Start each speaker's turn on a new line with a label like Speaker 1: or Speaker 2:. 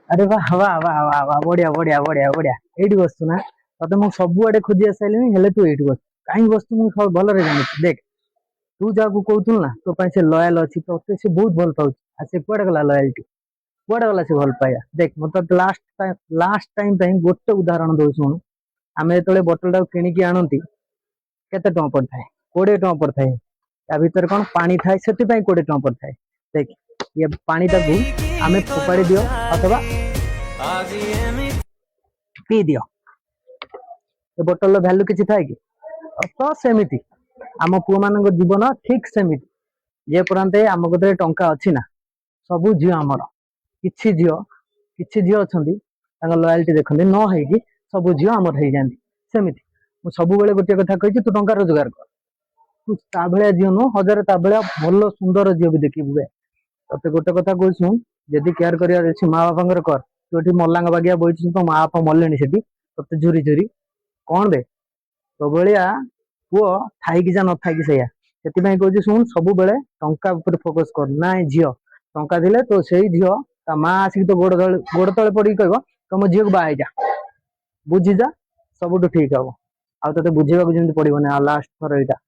Speaker 1: अरे वाह वाह वाह वाह वाह बढ़िया बढ़िया बढ़िया बढ़िया एठी बसतु ना तते मु सब आडे खोजी आसाइलिनी हेले तू एठी बस काई बसतु मु भलरे जानि देख तू जाकू कहतुल ना तो ପାଇଁ ସେ ଲୟାଲ ଅଛି ତତେ ସେ ବହୁତ ଭଲ ପାଉଛି आ से कुआडे गला लॉयल्टी कुआडे गला से ଭଲ ପାଇବା देख मत लास्ट टाइम ପାଇଁ ଗୋଟେ ଉଦାହରଣ ଦଉ ଶୁଣୁ ଆମେ ଯେତେବେଳେ ବୋତଲ ଟା କିଣିକି ଆଣନ୍ତି କେତେ ଟଙ୍କା ପଡିଥାଏ 20 ଟଙ୍କା पड़ता ତା ଭିତରେ କଣ ପାଣି ଥାଏ ସେଥିପାଇଁ 20 ଟଙ୍କା पड़ता देख ये पानी टाକୁ ଆମେ ଫୋପାଡ଼ି ଦିଅ ଅथवा पी दियो ए बोतल भैल्यू किसी थाए कि तो सेमिति आम पुओ मान जीवन ठीक सेमिति जे परांते आम कते टंका अच्छी ना सबू झील आमर किछि झील अच्छा लयाल्टी देखते न हो सबू झील आमर हो जाती सेमिति सब गोटे कथा कही तू टंका रोजगार कर तू ता भाया झील नुह हजार ता भाया भल सुंदर झील भी देखिबू ते गोटे कथा कह शुण जदि केयर कर माँ बापा कर तू मल्लांग बागिया बही तो माँ बापा मरले ते झुरी झुरी कौन बे तो भाया पुओ थाई जा न थाई से कहूँ शुण सब बेले टंका फोकस कर ना झील टंका दिले तो से झील ता माँ आसिक तो गोड़ तले पड़ी कह तुम झील को बाहर जा बुझी जा सब ठीक हम आ तो बुझेगा जमी पड़ोना लास्ट थर यहाँ